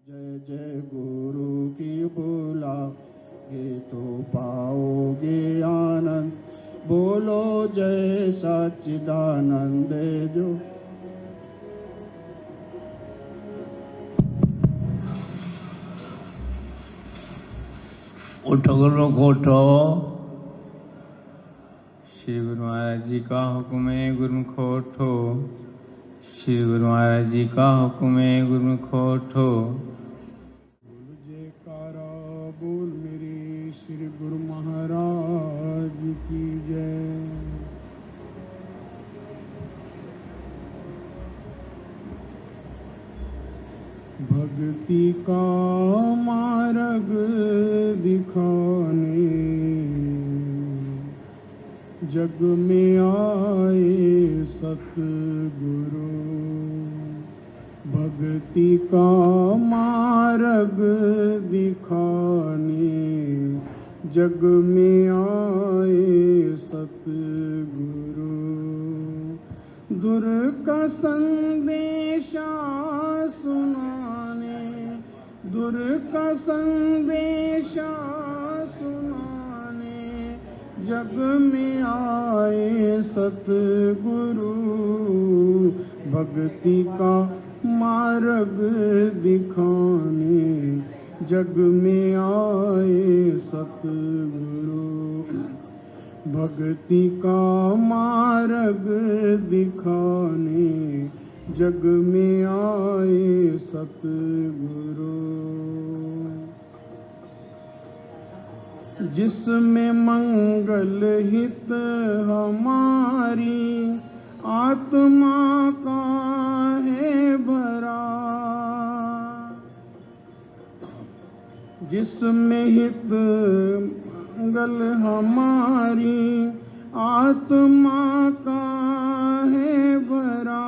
जय जय गुरु की बुलाओगे तो पाओगे आनंद, बोलो जय सच्चिदानंद जो। उठो गुरु उठो। श्री गुरु महाराज जी का हुक्म है गुरुमुख उठो। श्री गुरु महाराज जी का हुक्म है गुरुमुख उठो। बोल जयकारा बोल मेरे श्री गुरु महाराज की जय। भक्ति का मार्ग दिखाने जग में आए सतगुरु, भक्ति का मार्ग दिखाने जग में आए सतगुरु। दूर का संदेशा सुनाने, दूर का संदेशा सुनाने जग में आए सतगुरु। भक्ति का मार्ग दिखाने जग में आए सतगुरु। भक्ति का मार्ग दिखाने जग में आए सतगुरु। जिसमें मंगल हित हमारी आत्मा का है भरा, जिसमें हित मंगल हमारी आत्मा का है भरा,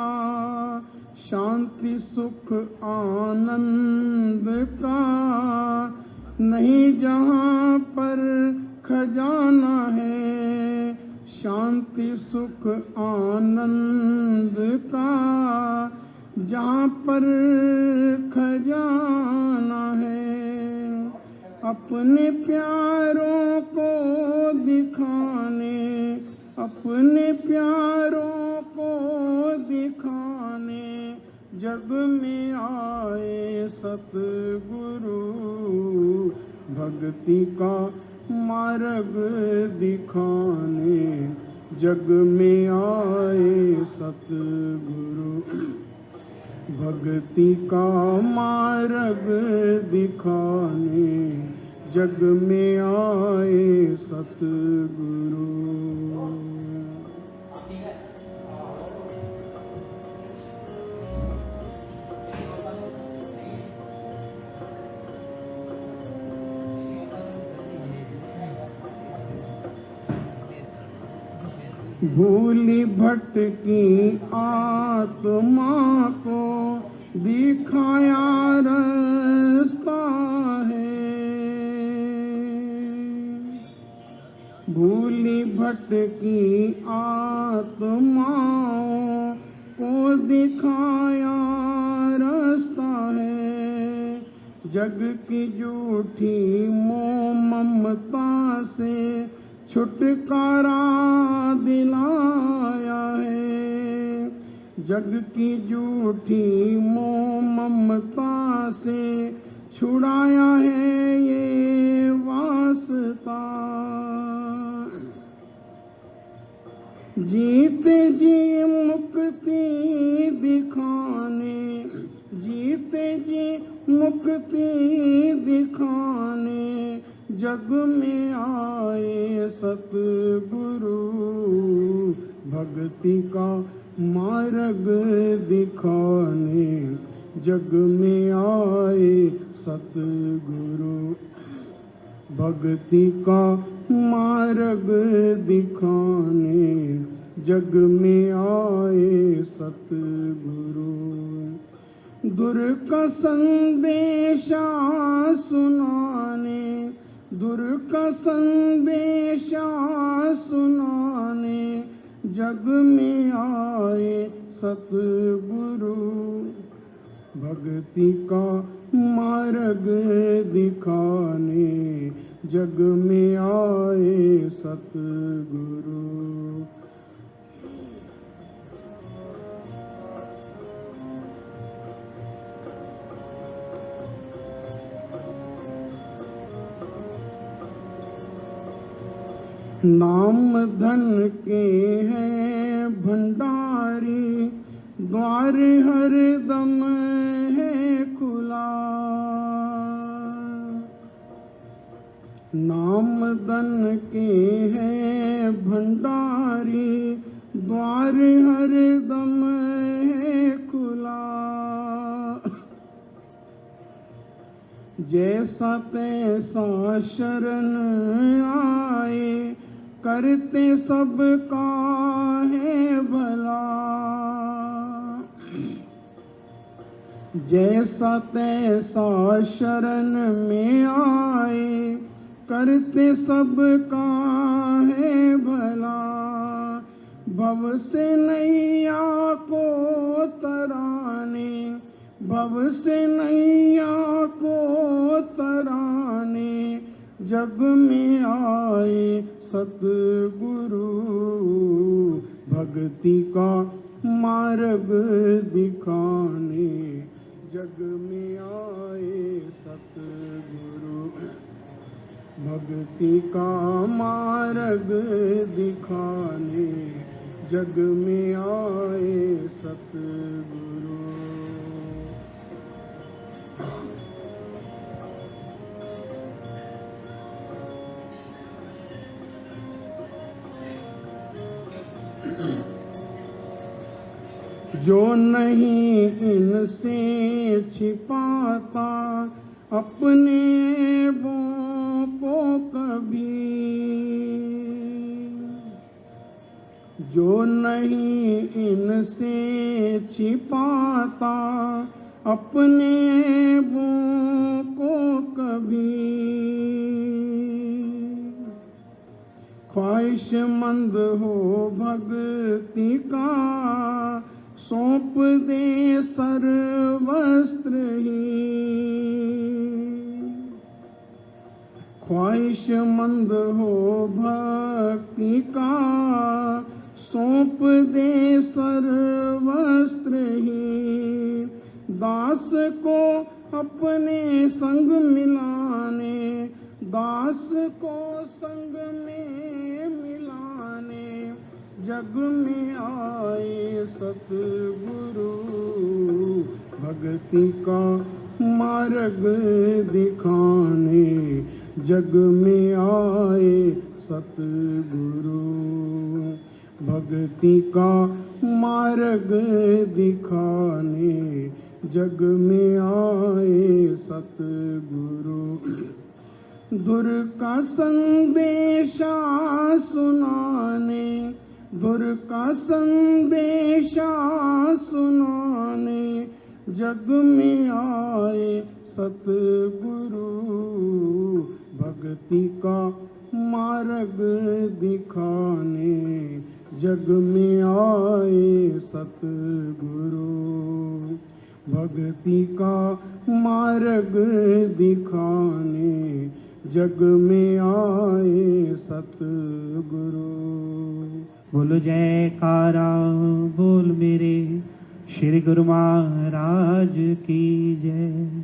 शांति सुख आनंद का नहीं जहाँ पर खजाना है। शांति सुख आनंद का जहाँ पर खजाना है। अपने प्यारों को दिखाने, अपने प्यारों को दिखाने जग में आए सतगुरु। भक्ति का मार्ग दिखाने जग में आए सतगुरु। भक्ति का मार्ग दिखाने जग में आए सतगुरु। भूली भटकी आत्मा को दिखाया रास्ता है। भूली भटकी आत्माओं को दिखाया रास्ता है। जग की झूठी मोह ममता से छुटकारा दिलाया है। जग की झूठी मोह ममता से छुड़ाया है ये वास्ता। जीते जी मुक्ति दिखाने, जीते जी मुक्ति दिखाने जग में आए सतगुरु। भक्ति का मार्ग दिखाने जग में आए सतगुरु। भक्ति का मार्ग दिखाने जग में आए सतगुरु। दूर का संदेशा सुनाने, दूर का संदेशा सुनाने जग में आए सतगुरु। भक्ति का मार्ग मार्ग दिखाने जग में आए सतगुरु। नाम धन के हैं भंडारी, द्वार हर दम है खुला। नाम धन के हैं भंडारी, द्वार हर दम है खुला। जैसा तैसा शरण आए, करते सबका है भला। जैसा तैसा शरण में आए, करते सबका है भला। भव से नैया को तराने, भव से नैया को तराने जग में आए सतगुरु। भक्ति का मार्ग दिखाने जग में आए सतगुरु। भक्ति का मार्ग दिखाने जग में आए सतगुरु। जो नहीं इनसे छिपाता अपने ऐबों को कभी, जो नहीं इनसे छिपाता अपने ऐबों को कभी। ख्वाहिशमंद हो भक्ति का सौंप दे सर्वस्त्र ही। ख्वाहिशमंद हो भक्ति का सौंप दे सर्वस्त्र ही। दास को अपने संग मिलाने, दास को संग में मिलाने जग में आए सतगुरु। भक्ति का मार्ग दिखाने जग में आए सतगुरु। भक्ति का मार्ग दिखाने जग में आए सतगुरु। धुर का संदेशा सुनाने, धुर का संदेशा सुनाने जग में आए सतगुरु। भक्ति का मार्ग दिखाने जग में आए सतगुरु। भक्ति का मार्ग दिखाने जग में आए सतगुरु। बोलो जयकारा बोल मेरे श्री गुरु महाराज की जय।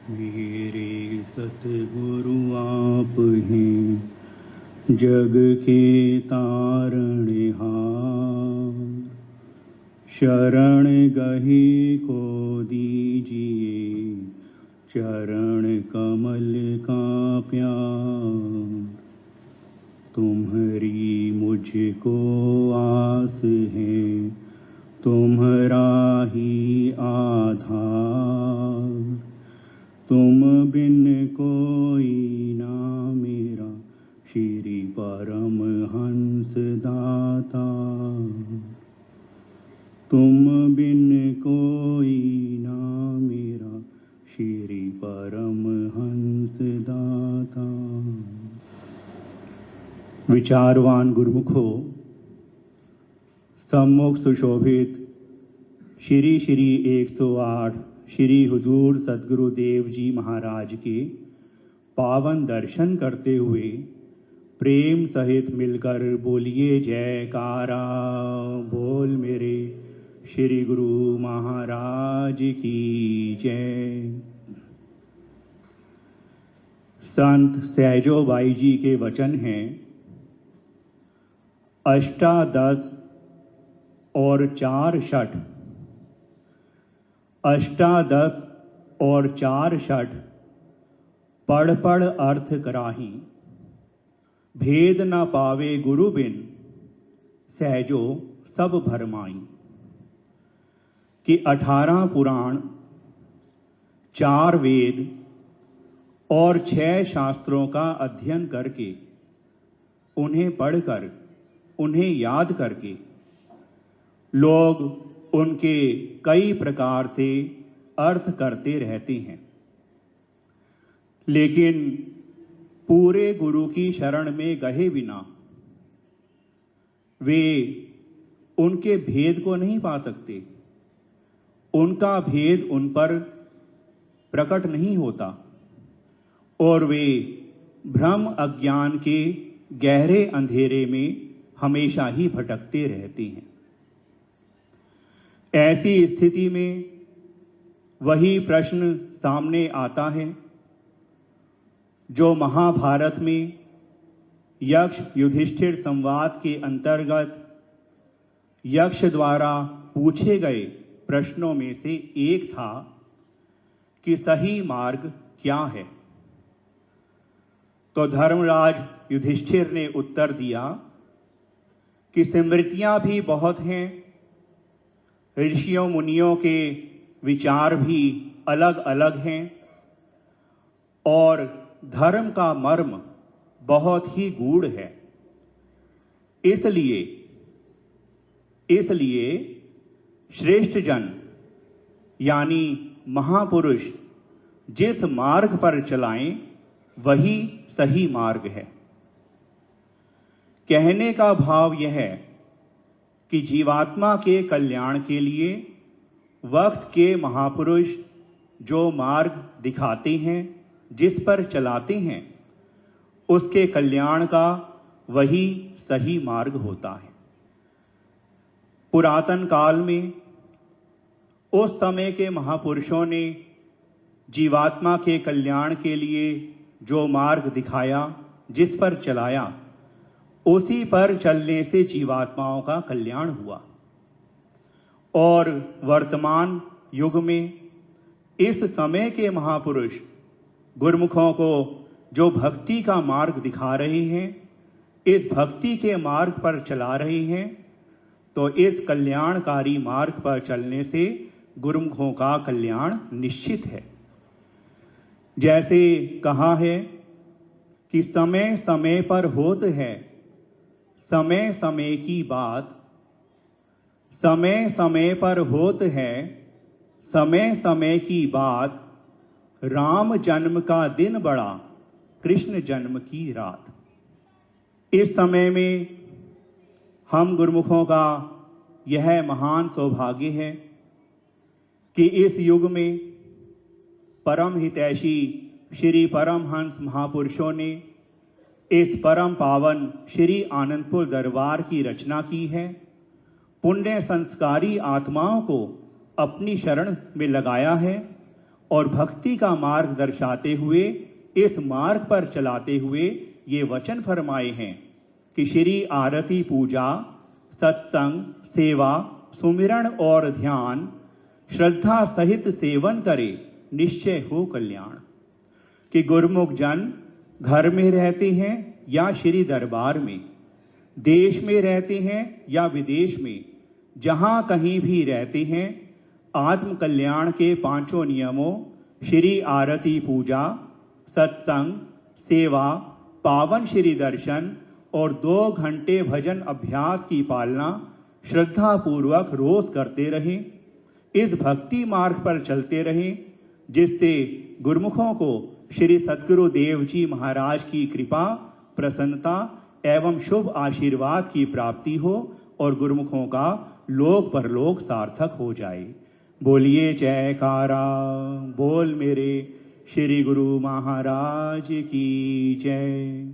मेरे सतगुरु आप हैं जग के तारणहार। शरण गहे को दीजिए चरण कमल का प्यार। तुम्हारी मुझको आस है तुम्हारा ही आधार। तुम बिन कोई ना मेरा श्री परमहंस दाता। तुम बिन कोई ना मेरा श्री परमहंस दाता। विचारवान गुरुमुखो, सम्मुख सुशोभित श्री श्री 108 श्री हुजूर सद्गुरुदेव जी महाराज के पावन दर्शन करते हुए प्रेम सहित मिलकर बोलिए जयकारा। बोल मेरे श्री गुरु महाराज की जय। संत सहजोबाई जी के वचन हैं, अष्टादश और चार षठ, अष्टादश और चार षठ, पढ़ पढ़ अर्थ कराही, भेद न पावे गुरु बिन, सहजो सब भरमाई। कि 18 पुराण, 4 वेद और 6 शास्त्रों का अध्ययन करके, उन्हें पढ़कर, उन्हें याद करके लोग उनके कई प्रकार से अर्थ करते रहते हैं, लेकिन पूरे गुरु की शरण में गए बिना वे उनके भेद को नहीं पा सकते, उनका भेद उन पर प्रकट नहीं होता और वे भ्रम अज्ञान के गहरे अंधेरे में हमेशा ही भटकते रहते हैं। ऐसी स्थिति में वही प्रश्न सामने आता है जो महाभारत में यक्ष युधिष्ठिर संवाद के अंतर्गत यक्ष द्वारा पूछे गए प्रश्नों में से एक था कि सही मार्ग क्या है। तो धर्मराज युधिष्ठिर ने उत्तर दिया कि स्मृतियां भी बहुत हैं, ऋषियों मुनियों के विचार भी अलग अलग हैं और धर्म का मर्म बहुत ही गूढ़ है। इसलिए श्रेष्ठ जन यानी महापुरुष जिस मार्ग पर चलाएं वही सही मार्ग है। कहने का भाव यह है कि जीवात्मा के कल्याण के लिए वक्त के महापुरुष जो मार्ग दिखाते हैं, जिस पर चलाते हैं, उसके कल्याण का वही सही मार्ग होता है। पुरातन काल में उस समय के महापुरुषों ने जीवात्मा के कल्याण के लिए जो मार्ग दिखाया, जिस पर चलाया, उसी पर चलने से जीवात्माओं का कल्याण हुआ। और वर्तमान युग में इस समय के महापुरुष गुरुमुखों को जो भक्ति का मार्ग दिखा रहे हैं, इस भक्ति के मार्ग पर चला रहे हैं, तो इस कल्याणकारी मार्ग पर चलने से गुरुमुखों का कल्याण निश्चित है। जैसे कहा है कि समय समय पर होत है समय समय की बात, समय समय पर होत है समय समय की बात, राम जन्म का दिन बड़ा कृष्ण जन्म की रात। इस समय में हम गुरुमुखों का यह महान सौभाग्य है कि इस युग में परम हितैषी श्री परमहंस महापुरुषों ने इस परम पावन श्री आनंदपुर दरबार की रचना की है। पुण्य संस्कारी आत्माओं को अपनी शरण में लगाया है और भक्ति का मार्ग दर्शाते हुए, इस मार्ग पर चलाते हुए ये वचन फरमाए हैं कि श्री आरती पूजा, सत्संग, सेवा, सुमिरण और ध्यान श्रद्धा सहित सेवन करे, निश्चय हो कल्याण। कि गुरुमुख जन घर में रहते हैं या श्री दरबार में, देश में रहते हैं या विदेश में, जहां कहीं भी रहते हैं, आत्म कल्याण के 5 नियमों श्री आरती पूजा, सत्संग, सेवा, पावन श्री दर्शन और 2 घंटे भजन अभ्यास की पालना श्रद्धा पूर्वक रोज करते रहें। इस भक्ति मार्ग पर चलते रहें, जिससे गुरुमुखों को श्री सद्गुरुदेव जी महाराज की कृपा, प्रसन्नता एवं शुभ आशीर्वाद की प्राप्ति हो और गुरुमुखों का लोक परलोक सार्थक हो जाए। बोलिए जयकारा बोल मेरे श्री गुरु महाराज की जय।